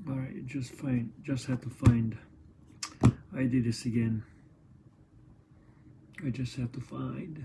All right, just had to find. I did this again. I just have to find.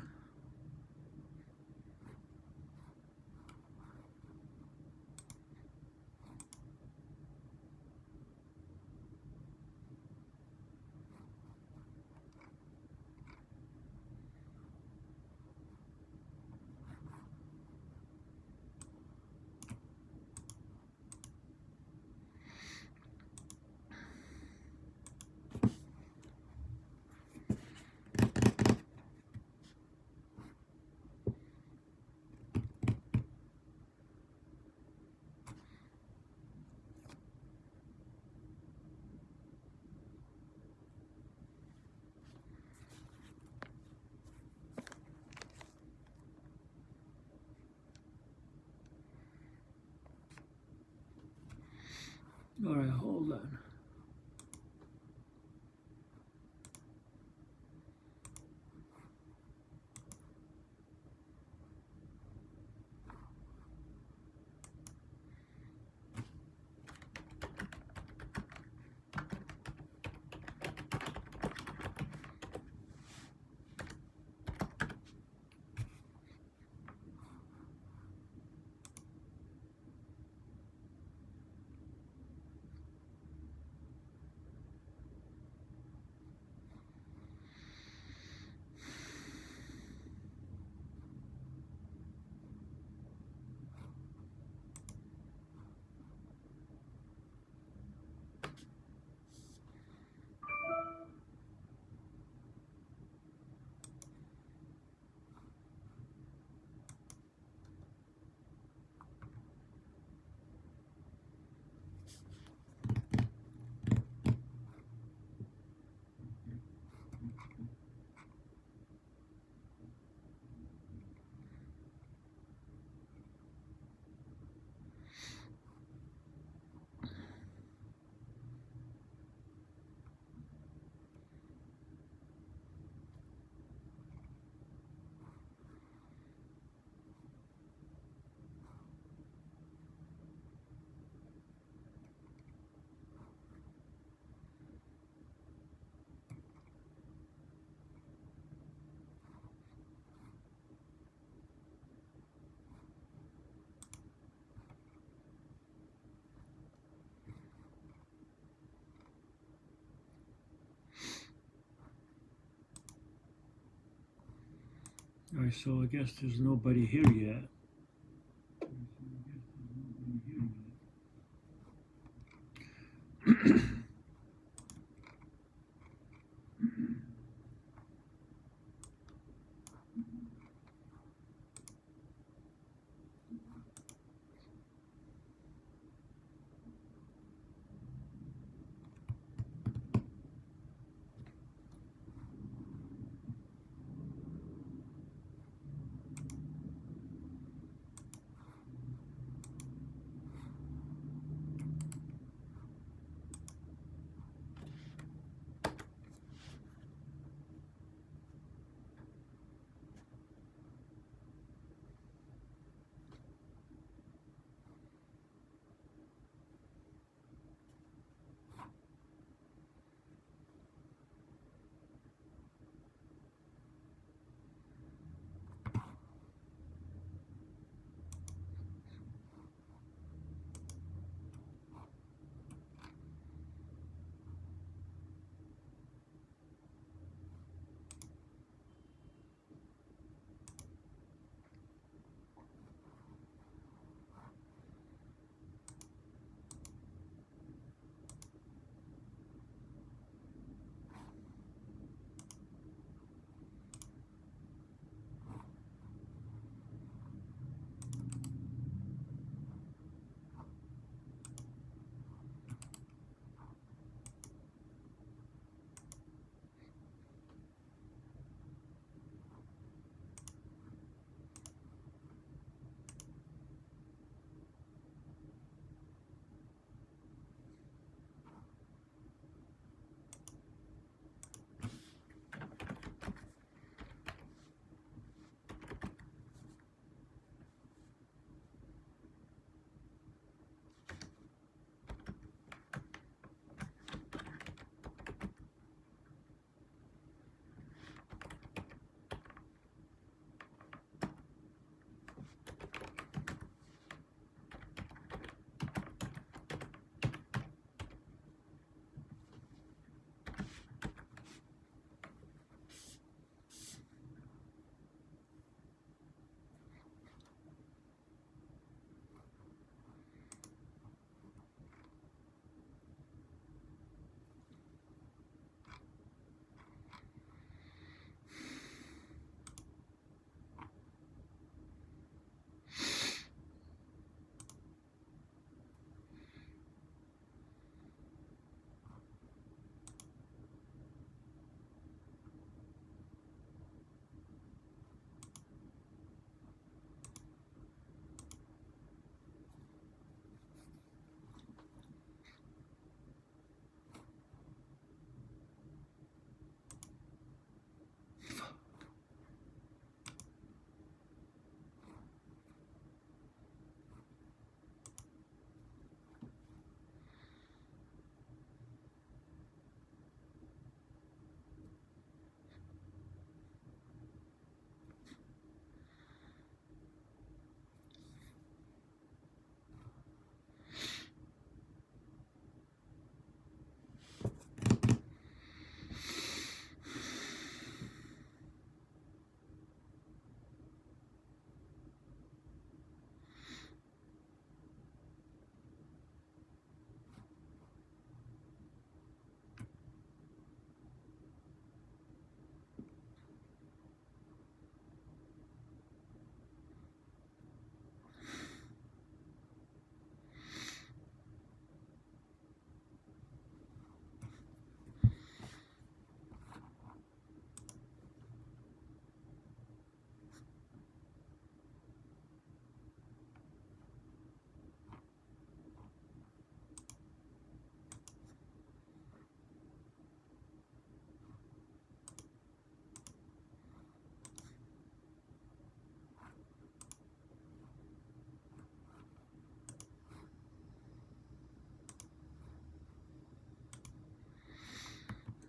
All right, hold on. All right, so I guess there's nobody here yet.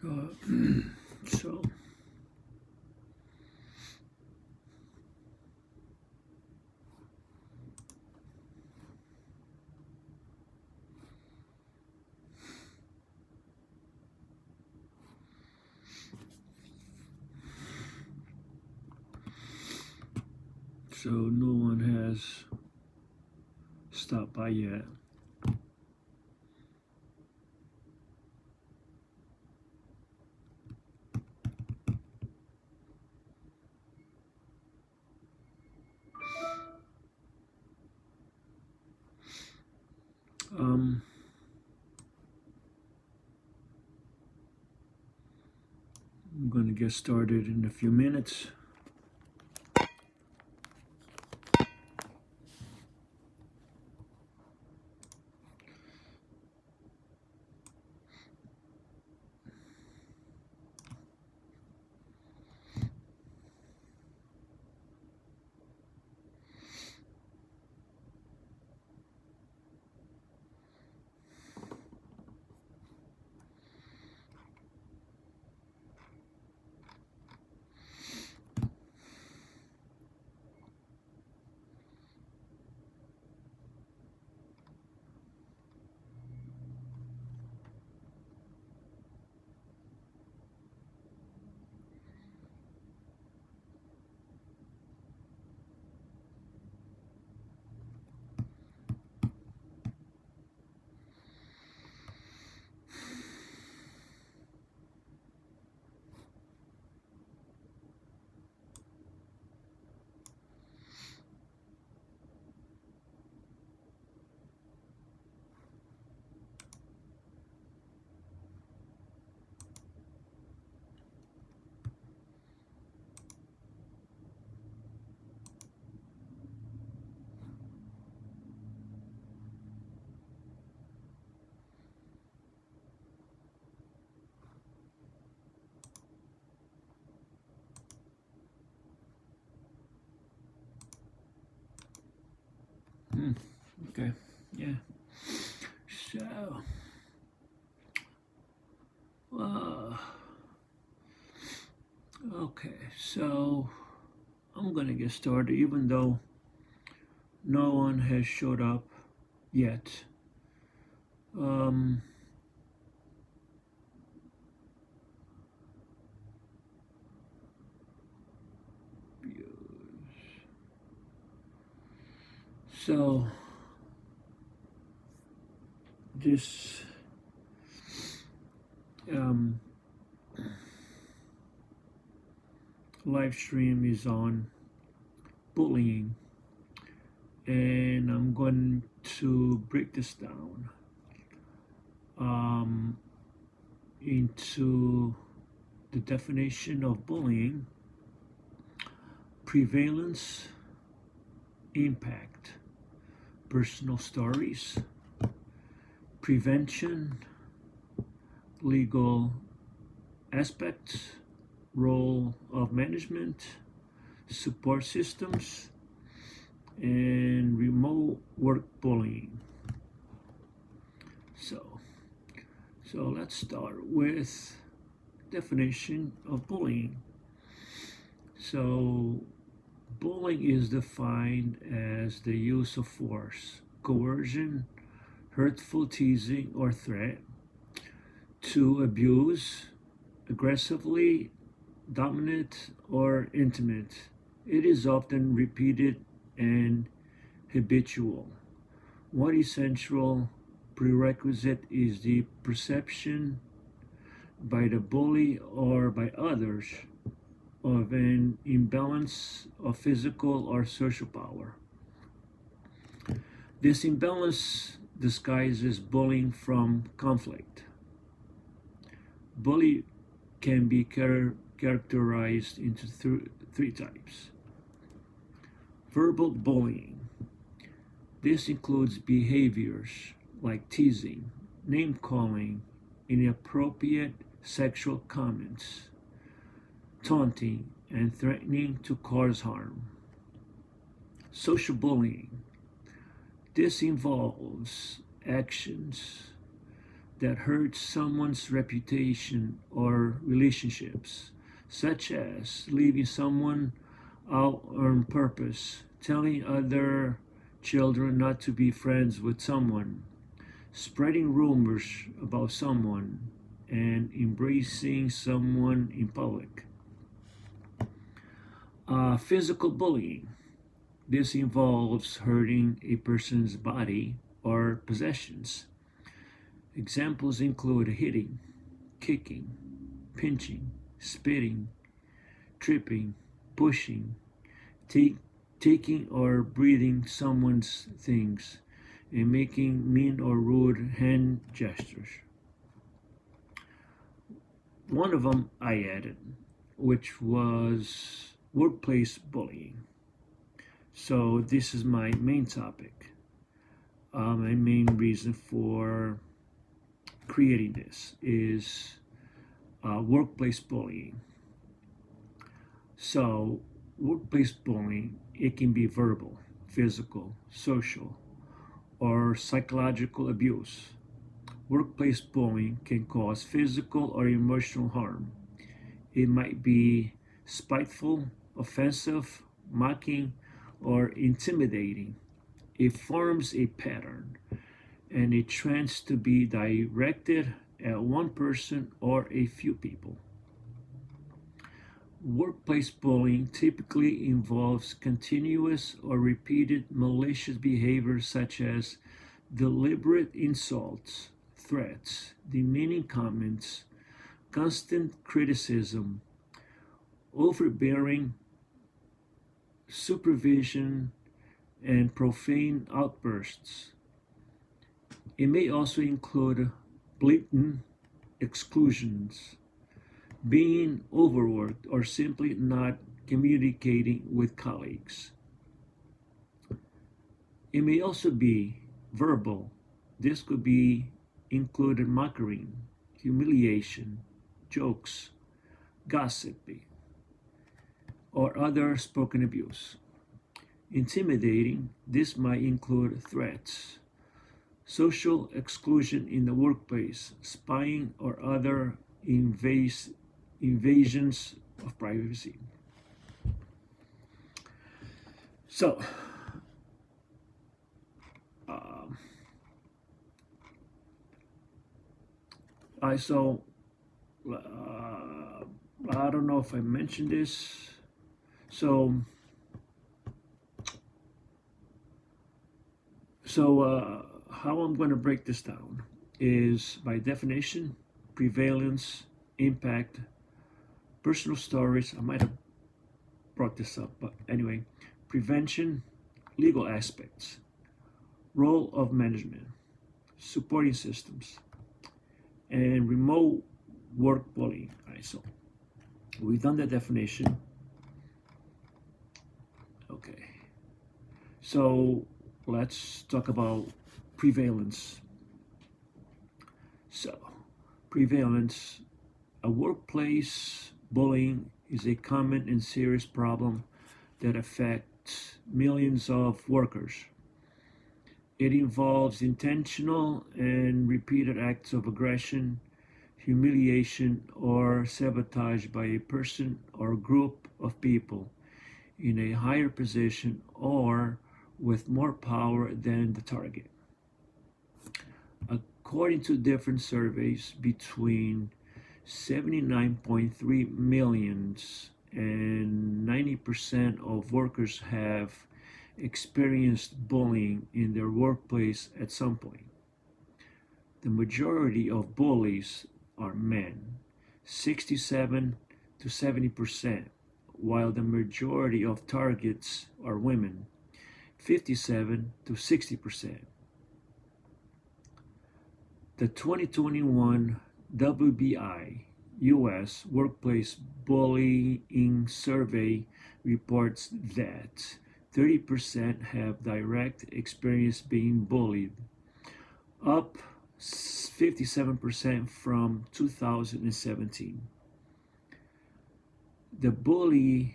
So no one has stopped by yet. I'm going to get started in a few minutes. Okay, yeah. So, okay, so I'm gonna get started, even though no one has showed up yet. Um, so this live stream is on bullying, and I'm going to break this down into the definition of bullying, prevalence, impact, personal stories, prevention, legal aspects, role of management, support systems, and remote work bullying. So let's start with definition of bullying. So bullying is defined as the use of force, coercion, hurtful teasing or threat to abuse, aggressively, dominant, or intimate. It is often repeated and habitual. One essential prerequisite is the perception by the bully or by others of an imbalance of physical or social power. This imbalance disguises bullying from conflict. Bully can be characterized into three types. Verbal bullying. This includes behaviors like teasing, name calling, inappropriate sexual comments, taunting, and threatening to cause harm. Social bullying. This involves actions that hurts someone's reputation or relationships, such as leaving someone out on purpose, telling other children not to be friends with someone, spreading rumors about someone, and embracing someone in public. Physical bullying. This involves hurting a person's body or possessions. Examples include hitting, kicking, pinching, spitting, tripping, pushing, taking or breathing someone's things, and making mean or rude hand gestures. One of them I added, which was workplace bullying. So this is my main topic, my main reason for creating this is workplace bullying. So workplace bullying, it can be verbal, physical, social, or psychological abuse. Workplace bullying can cause physical or emotional harm. It might be spiteful, offensive, mocking, or intimidating. It forms a pattern and it tends to be directed at one person or a few people. Workplace bullying typically involves continuous or repeated malicious behavior such as deliberate insults, threats, demeaning comments, constant criticism, overbearing supervision, and profane outbursts. It may also include blatant exclusions, being overworked, or simply not communicating with colleagues. It may also be verbal. This could be included mockery, humiliation, jokes, gossiping, or other spoken abuse. Intimidating, this might include threats, social exclusion in the workplace, spying, or other invasions of privacy. So, I saw, I don't know if I mentioned this. So how I'm going to break this down is by definition, prevalence, impact, personal stories. I might have brought this up, but anyway, prevention, legal aspects, role of management, supporting systems, and remote work bullying. All right, so we've done the definition. Okay, so let's talk about prevalence. So, prevalence, a workplace bullying is a common and serious problem that affects millions of workers. It involves intentional and repeated acts of aggression, humiliation, or sabotage by a person or group of people in a higher position or with more power than the target. According to different surveys, between 79.3 million and 90% of workers have experienced bullying in their workplace at some point. The majority of bullies are men, 67 to 70%, while the majority of targets are women, 57 to 60%. The 2021 WBI US Workplace Bullying Survey reports that 30% have direct experience being bullied, up 57% from 2017. The bullying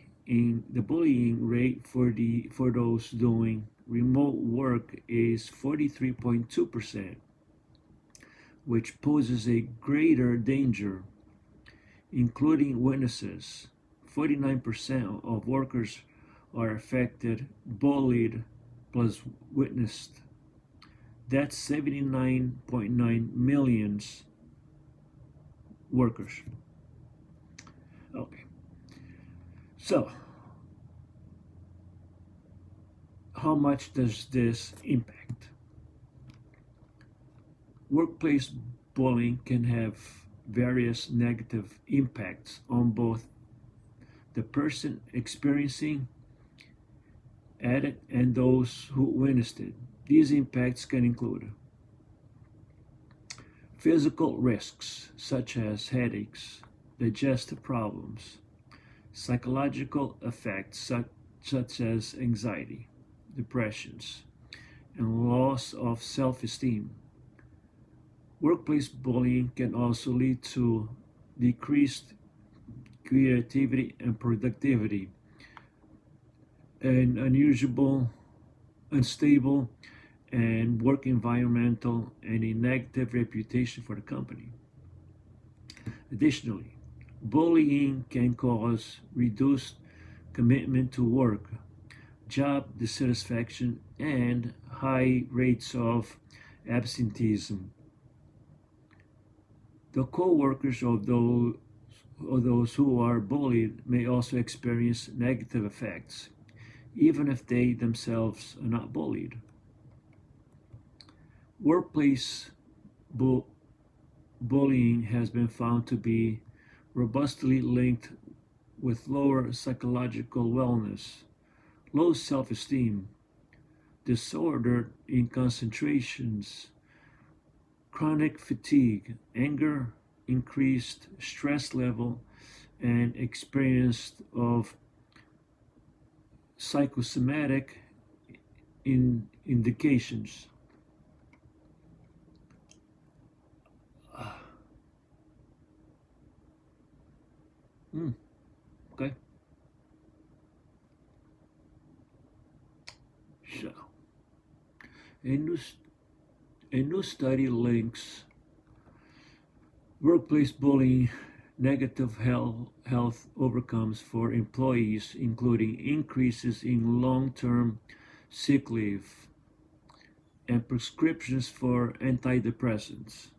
rate for those doing remote work is 43.2%, which poses a greater danger, including witnesses. 49% of workers are affected, bullied, plus witnessed. That's 79.9 million workers. Okay. So, how much does this impact? Workplace bullying can have various negative impacts on both the person experiencing it and those who witnessed it. These impacts can include physical risks such as headaches, digestive problems, psychological effects such as anxiety, depressions, and loss of self-esteem. Workplace bullying can also lead to decreased creativity and productivity, an unusual, unstable, and work environmental, and a negative reputation for the company. Additionally, bullying can cause reduced commitment to work, job dissatisfaction, and high rates of absenteeism. The co-workers of those who are bullied may also experience negative effects, even if they themselves are not bullied. Workplace bullying has been found to be robustly linked with lower psychological wellness, low self-esteem, disorder in concentrations, chronic fatigue, anger, increased stress level, and experience of psychosomatic indications. Okay. So, a new, a new study links workplace bullying negative health outcomes for employees, including increases in long-term sick leave and prescriptions for antidepressants.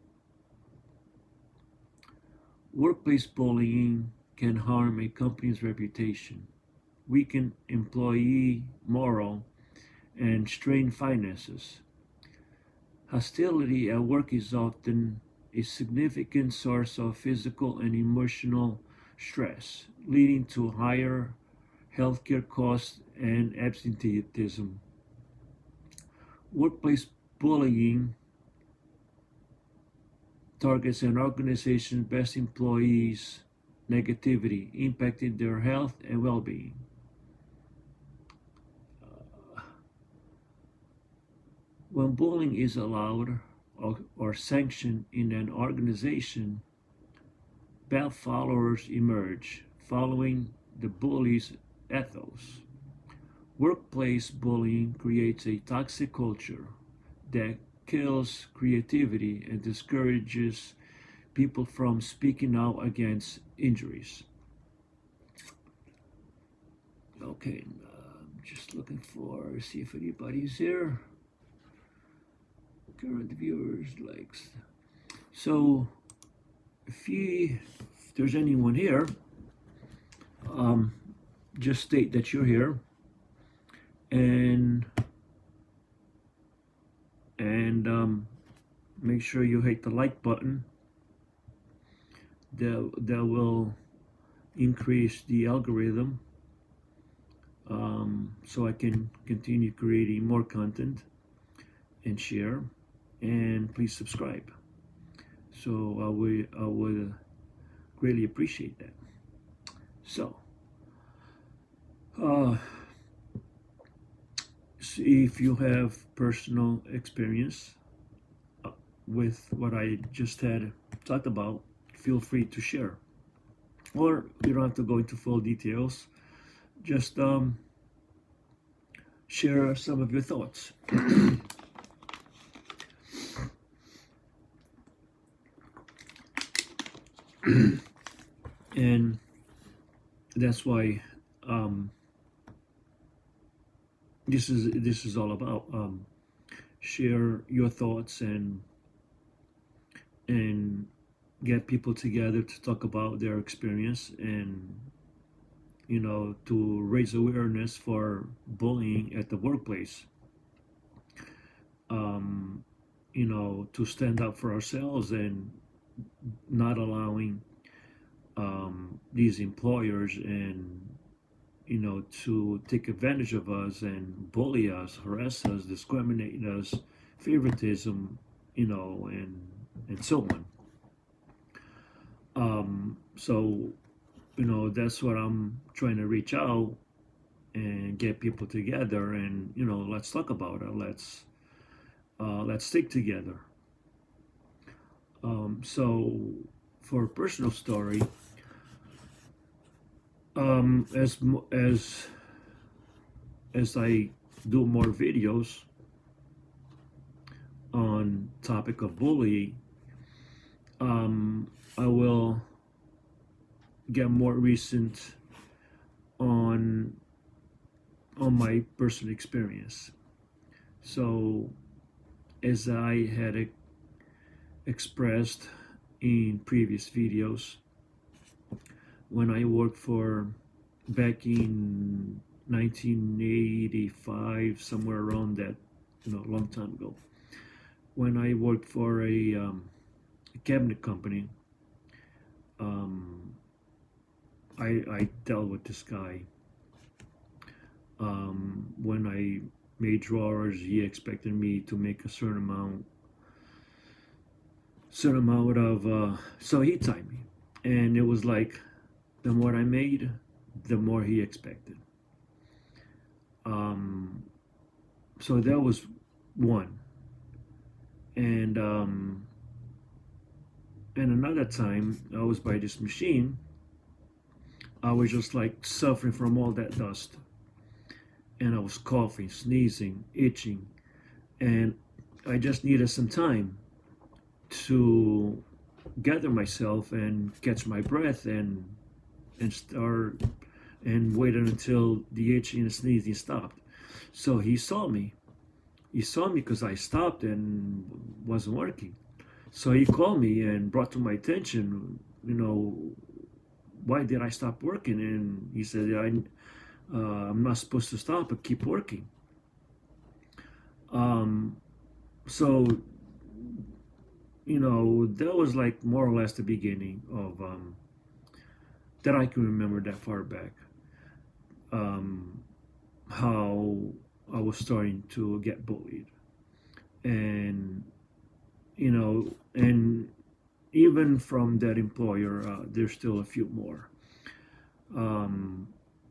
Workplace bullying can harm a company's reputation, weaken employee morale, and strain finances. Hostility at work is often a significant source of physical and emotional stress, leading to higher healthcare costs and absenteeism. Workplace bullying targets an organization's best employees' negativity, impacting their health and well-being. When bullying is allowed or sanctioned in an organization, bad followers emerge, following the bully's ethos. Workplace bullying creates a toxic culture that kills creativity and discourages people from speaking out against injuries. Okay, I'm just looking for, see if anybody's here. Current viewers, likes. So, if there's anyone here, just state that you're here, and make sure you hit the like button. That will increase the algorithm, so I can continue creating more content and share. And please subscribe. So I would greatly appreciate that. So, see if you have personal experience with what I just had talked about, feel free to share. Or you don't have to go into full details. Just share some of your thoughts. And that's why um, this is all about share your thoughts and get people together to talk about their experience and to raise awareness for bullying at the workplace. um, to stand up for ourselves and not allowing these employers and to take advantage of us and bully us, harass us, discriminate us, favoritism, and so on. So that's what I'm trying to reach out and get people together and let's talk about it. Let's stick together. So for a personal story, as I do more videos on topic of bullying, I will get more recent on my personal experience. So as I had expressed in previous videos, when I worked for back in 1985, somewhere around that, a long time ago, when I worked for a cabinet company, I dealt with this guy. When I made drawers, he expected me to make a certain amount of, so he timed me. And it was like, the more I made, the more he expected. So that was one. And another time, I was by this machine. I was just like suffering from all that dust, and I was coughing, sneezing, itching, and I just needed some time to gather myself and catch my breath and start and waited until the itching and sneezing stopped. So he saw me. He saw me because I stopped and wasn't working. So he called me and brought to my attention, why did I stop working? And he said, I'm not supposed to stop, but keep working. So, that was like more or less the beginning of that I can remember that far back. How I was starting to get bullied, and and even from that employer, there's still a few more,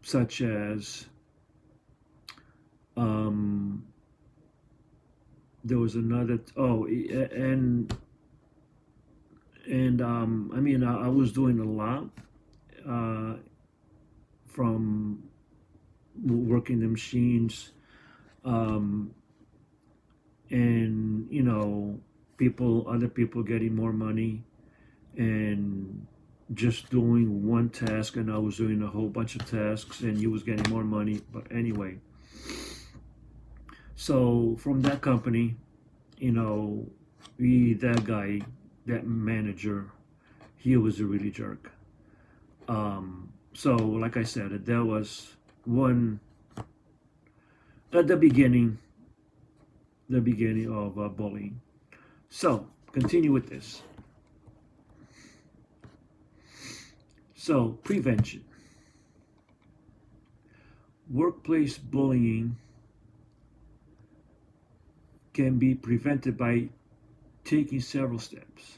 such as um, there was another. I mean, I was doing a lot uh, from working the machines, um, and other people getting more money, and just doing one task, and I was doing a whole bunch of tasks, and he was getting more money. But anyway, so from that company, that guy, that manager, he was a really jerk. So like I said, there was one at the beginning of bullying. So continue with this. So prevention. Workplace bullying can be prevented by taking several steps.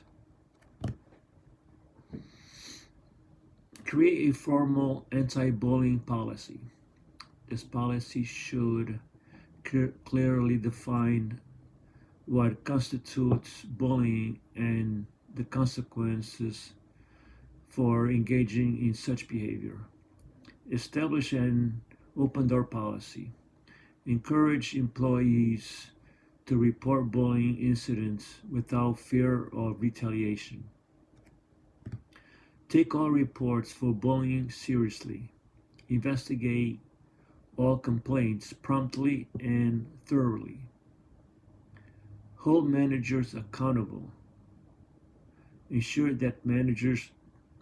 Create a formal anti-bullying policy. This policy should clearly define what constitutes bullying and the consequences for engaging in such behavior. Establish an open door policy. Encourage employees to report bullying incidents without fear of retaliation. Take all reports for bullying seriously. Investigate all complaints promptly and thoroughly. Hold managers accountable. Ensure that managers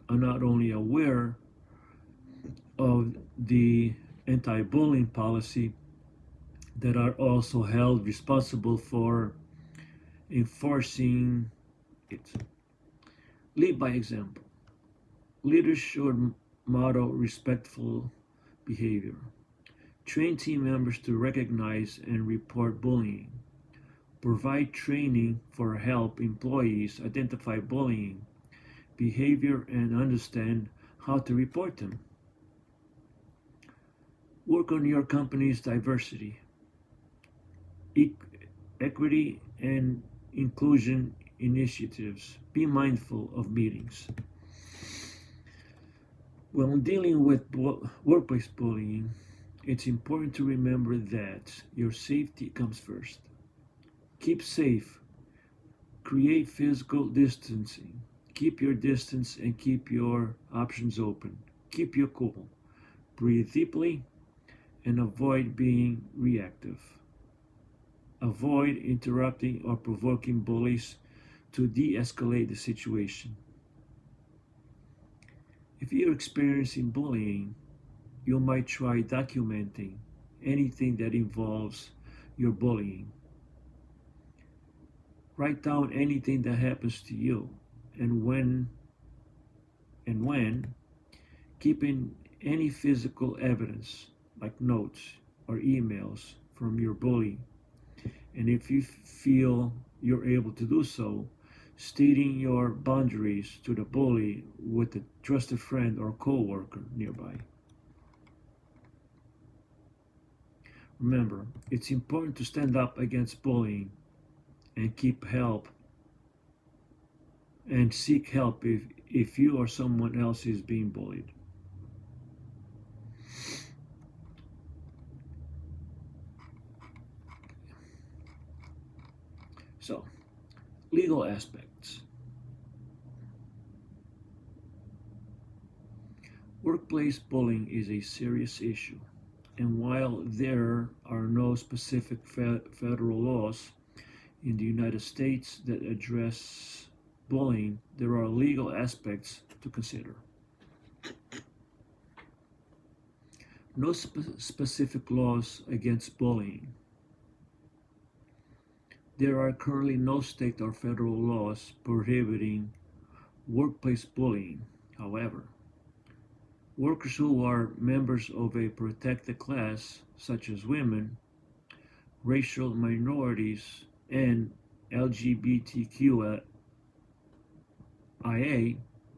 are not only aware of the anti-bullying policy, that are also held responsible for enforcing it. Lead by example. Leaders should model respectful behavior. Train team members to recognize and report bullying. Provide training for help employees identify bullying behavior and understand how to report them. Work on your company's diversity, equity, and inclusion initiatives. Be mindful of meetings. When dealing with workplace bullying, it's important to remember that your safety comes first. Keep safe. Create physical distancing. Keep your distance and keep your options open. Keep your cool. Breathe deeply and avoid being reactive. Avoid interrupting or provoking bullies to de-escalate the situation. If you're experiencing bullying, you might try documenting anything that involves your bullying. Write down anything that happens to you and when keeping any physical evidence like notes or emails from your bully. And if you feel you're able to do so, stating your boundaries to the bully with a trusted friend or coworker nearby. Remember, it's important to stand up against bullying and seek help if you or someone else is being bullied. So, legal aspects. Workplace bullying is a serious issue, and while there are no specific federal laws in the United States that address bullying, there are legal aspects to consider. No specific laws against bullying. There are currently no state or federal laws prohibiting workplace bullying. However, workers who are members of a protected class, such as women, racial minorities, and LGBTQIA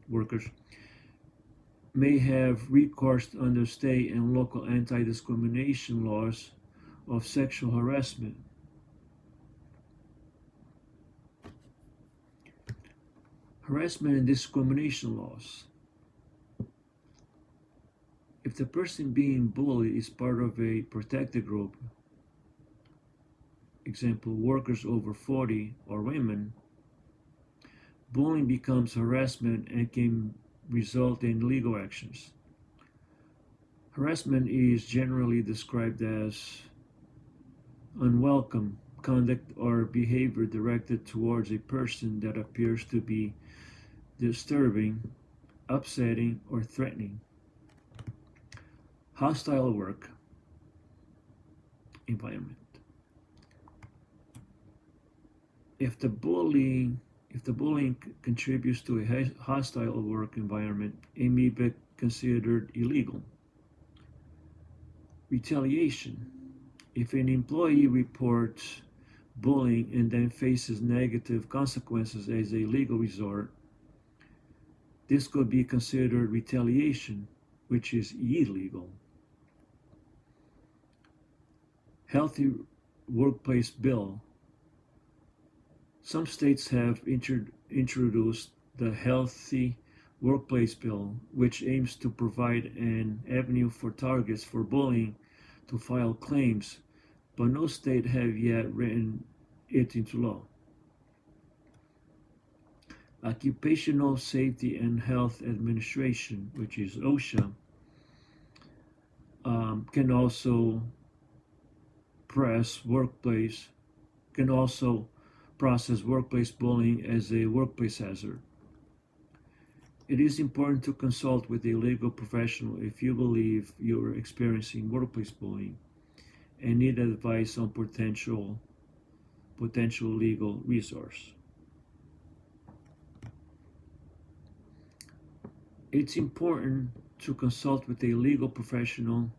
workers, may have recourse under state and local anti-discrimination laws of sexual harassment. Harassment and discrimination laws. If the person being bullied is part of a protected group, example, workers over 40 or women, bullying becomes harassment and can result in legal actions. Harassment is generally described as unwelcome conduct or behavior directed towards a person that appears to be disturbing, upsetting, or threatening. Hostile work environment. If the bullying contributes to a hostile work environment, it may be considered illegal. Retaliation. If an employee reports bullying and then faces negative consequences as a legal resort, this could be considered retaliation, which is illegal. Healthy workplace bill. Some states have introduced the Healthy Workplace Bill, which aims to provide an avenue for targets for bullying to file claims, but no state have yet written it into law. Occupational Safety and Health Administration, which is OSHA, can also press workplace can also process workplace bullying as a workplace hazard. It is important to consult with a legal professional if you believe you are experiencing workplace bullying and need advice on potential legal resource. It's important to consult with a legal professional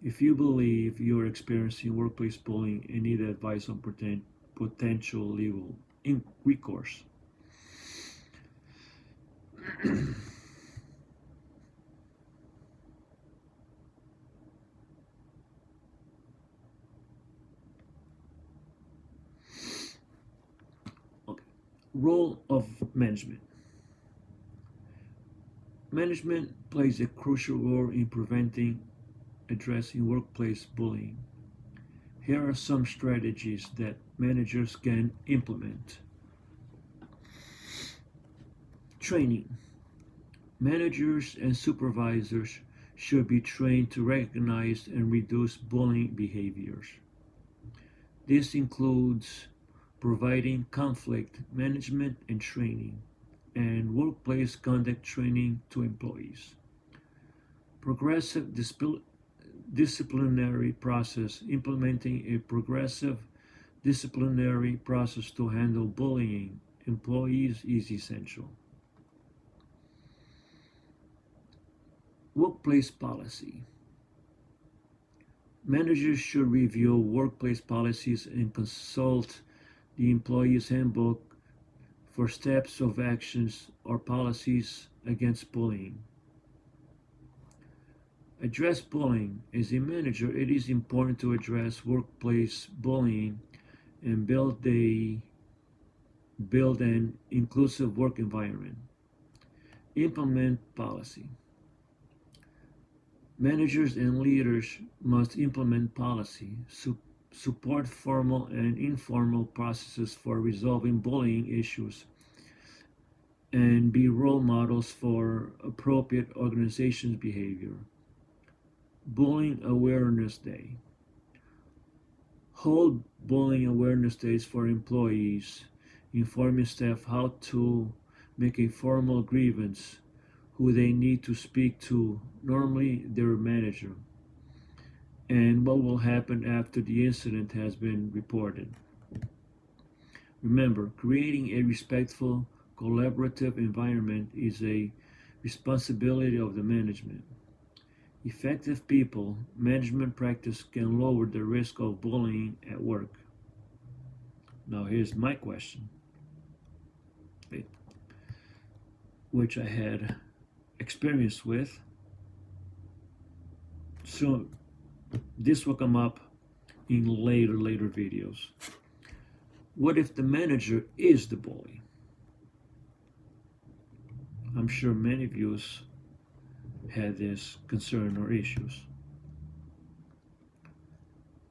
if you believe you are experiencing workplace bullying and need advice on potential legal recourse. Okay. Role of management. Management plays a crucial role in preventing addressing workplace bullying. Here are some strategies that managers can implement. Training. Managers and supervisors should be trained to recognize and reduce bullying behaviors. This includes providing conflict management and training and workplace conduct training to employees. Progressive disciplinary process. Implementing a progressive disciplinary process to handle bullying employees is essential. Workplace policy. Managers should review workplace policies and consult the employee's handbook for steps of actions or policies against bullying. Address bullying. As a manager, it is important to address workplace bullying and build an inclusive work environment. Implement policy. Managers and leaders must implement policy, support formal and informal processes for resolving bullying issues, and be role models for appropriate organizations' behavior. Bullying Awareness Day. Hold bullying awareness days for employees, informing staff how to make a formal grievance, who they need to speak to, normally their manager, and what will happen after the incident has been reported. Remember, creating a respectful, collaborative environment is a responsibility of the management. Effective people management practice can lower the risk of bullying at work. Now here's my question, which I had experience with. So this will come up in later videos. What if the manager is the bully? I'm sure many of you had this concern or issues.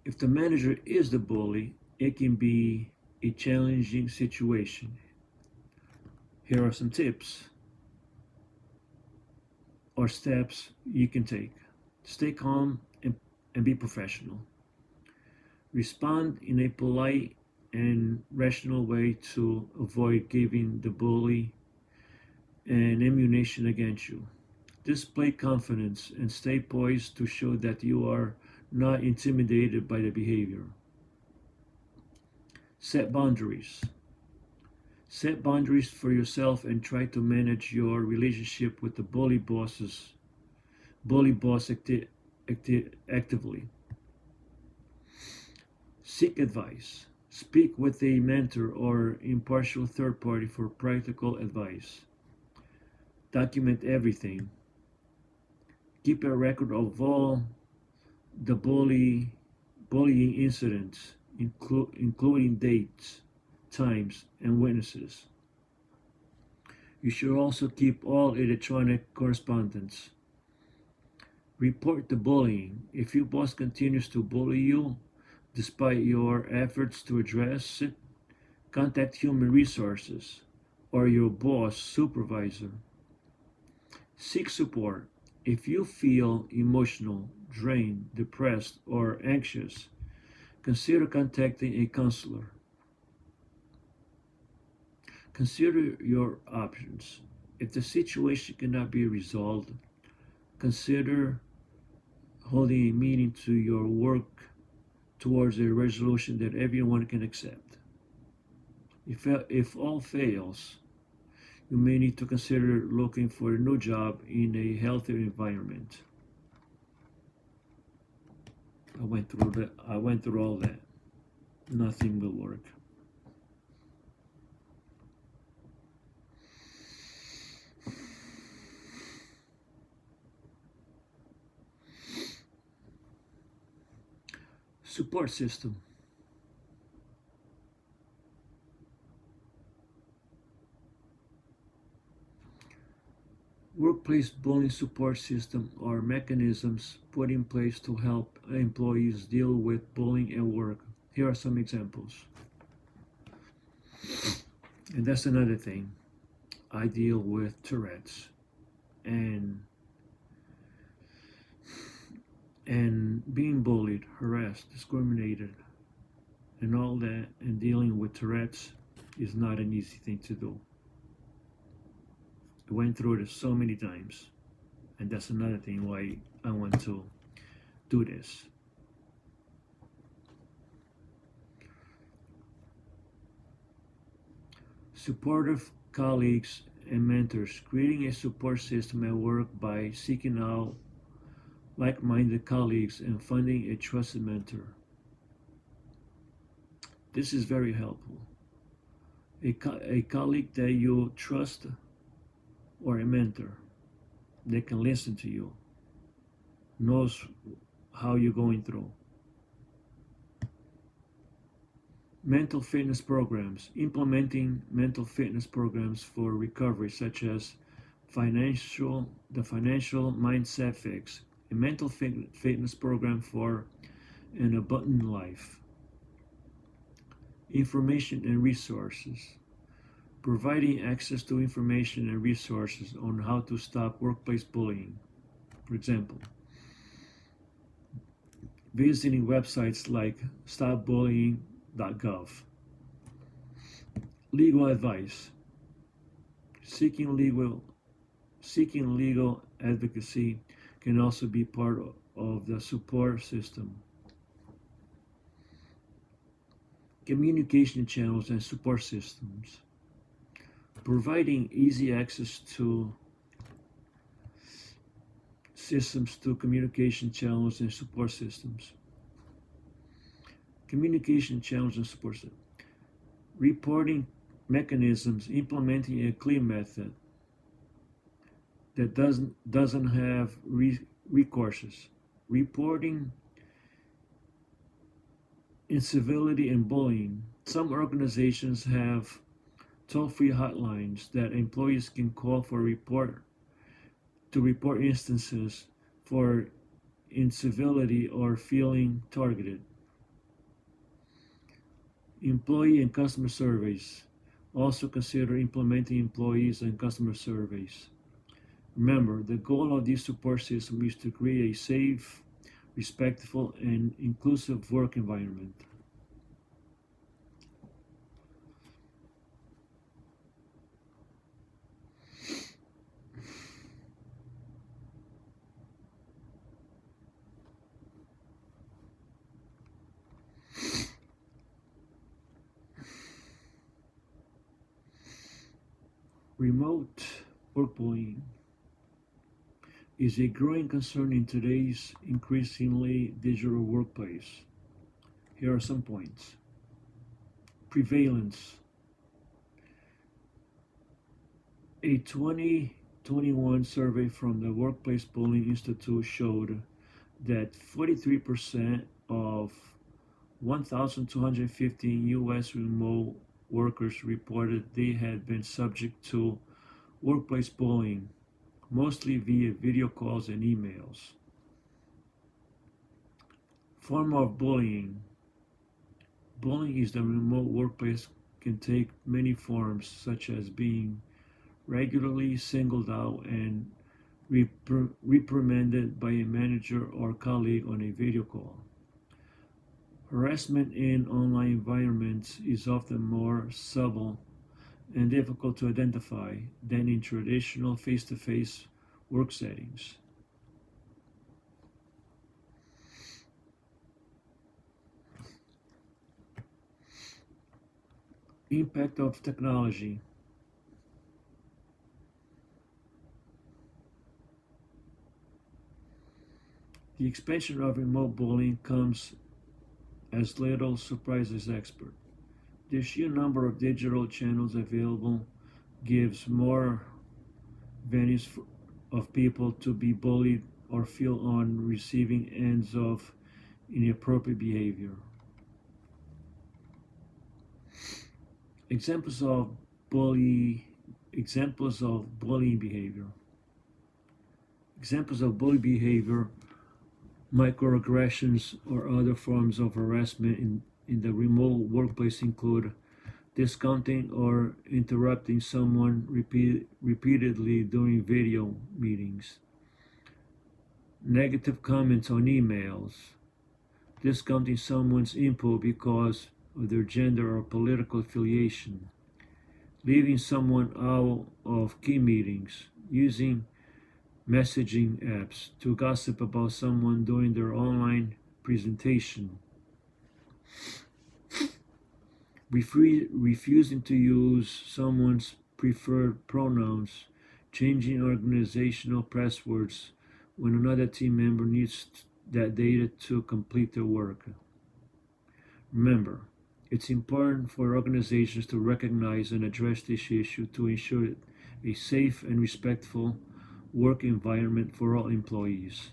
If the manager is the bully, it can be a challenging situation. Here are some tips or steps you can take. Stay calm and be professional. Respond in a polite and rational way to avoid giving the bully an ammunition against you. Display confidence and stay poised to show that you are not intimidated by the behavior. Set boundaries. Set boundaries for yourself and try to manage your relationship with the bully boss actively. Seek advice. Speak with a mentor or impartial third party for practical advice. Document everything. Keep a record of all the bullying incidents, including dates, times, and witnesses. You should also keep all electronic correspondence. Report the bullying. If your boss continues to bully you, despite your efforts to address it, contact human resources or your boss, supervisor. Seek support. If you feel emotional, drained, depressed, or anxious, consider contacting a counselor. Consider your options. If the situation cannot be resolved, consider holding a meeting to your work towards a resolution that everyone can accept. If all fails, you may need to consider looking for a new job in a healthier environment. I went through all that. Nothing will work. Support system. Workplace bullying support system are mechanisms put in place to help employees deal with bullying at work. Here are some examples. And that's another thing. I deal with Tourette's and being bullied, harassed, discriminated, and all that, and dealing with Tourette's is not an easy thing to do. I went through it so many times, and that's another thing why I want to do this. Supportive colleagues and mentors, creating a support system at work by seeking out like-minded colleagues and finding a trusted mentor. This is very helpful. A colleague that you trust or a mentor that can listen to you, knows how you're going through. Mental fitness programs, implementing mental fitness programs for recovery, such as the financial mindset fix, a mental fitness program for an abundant life. Information and resources, providing access to information and resources on how to stop workplace bullying. For example, visiting websites like stopbullying.gov. Legal advice. Seeking legal advocacy can also be part of the support system. Communication channels and support systems. Providing easy access to systems to communication channels and support systems. Communication channels and support systems. Reporting mechanisms, implementing a clear method that doesn't have recourses. Reporting incivility and bullying. Some organizations have toll-free hotlines that employees can call to report instances for incivility or feeling targeted. Employee and customer surveys. Also consider implementing employees and customer surveys. Remember, the goal of this support system is to create a safe, respectful, and inclusive work environment. Remote work bullying is a growing concern in today's increasingly digital workplace. Here are some points. Prevalence. A 2021 survey from the Workplace Bullying Institute showed that 43% of 1,215 U.S. remote workers reported they had been subject to workplace bullying, mostly via video calls and emails. Form of bullying. Bullying is the remote workplace can take many forms, such as being regularly singled out and reprimanded by a manager or colleague on a video call. Harassment in online environments is often more subtle and difficult to identify than in traditional face-to-face work settings. Impact of technology. The expansion of remote bullying comes as little surprise as expert. The sheer number of digital channels available gives more venues of people to be bullied or feel on receiving ends of inappropriate behavior. Examples of bullying behavior. Examples of bully behavior, microaggressions, or other forms of harassment in the remote workplace include discounting or interrupting someone repeatedly during video meetings, negative comments on emails, discounting someone's input because of their gender or political affiliation, leaving someone out of key meetings, using messaging apps to gossip about someone during their online presentation, refusing to use someone's preferred pronouns, changing organizational passwords when another team member needs that data to complete their work. Remember, it's important for organizations to recognize and address this issue to ensure a safe and respectful work environment for all employees.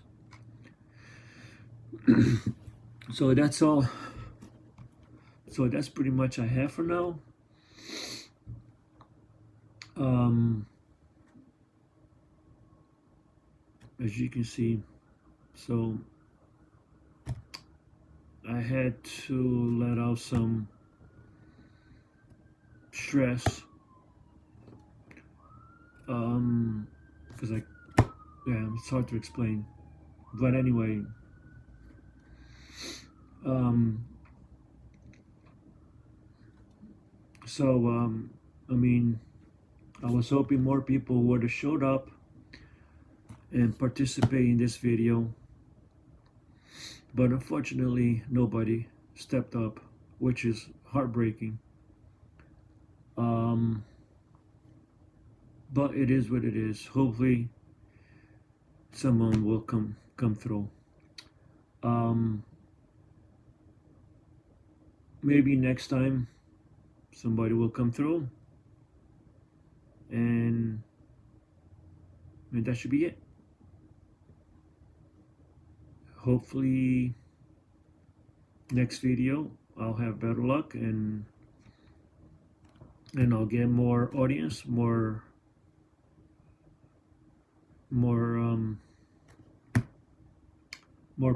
So that's all. So that's pretty much I have for now. As you can see, so I had to let out some stress because it's hard to explain, but anyway, I mean, I was hoping more people would have showed up and participate in this video, but unfortunately nobody stepped up, which is heartbreaking. But it is what it is. Hopefully someone will come through. Maybe next time somebody will come through, and that should be it. Hopefully next video I'll have better luck and I'll get more audience, more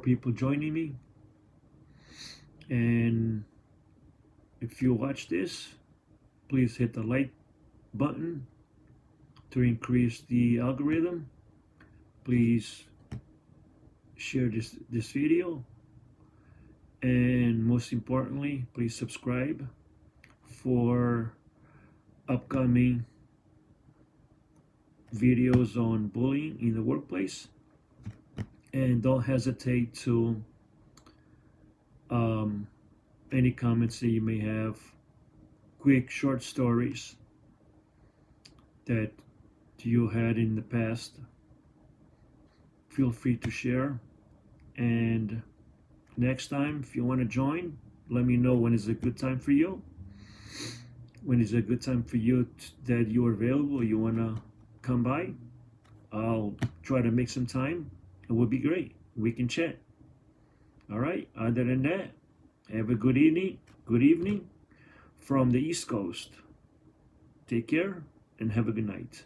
people joining me. And if you watch this, please hit the like button to increase the algorithm. Please share this video, and most importantly, please subscribe for upcoming videos on bullying in the workplace. And don't hesitate to any comments that you may have, quick short stories that you had in the past, feel free to share. And next time, if you want to join, let me know when is a good time for you. When is a good time for you that you are available, you want to come by. I'll try to make some time. It would be great. We can chat. All right. Other than that, have a good evening from the East Coast. Take care and have a good night.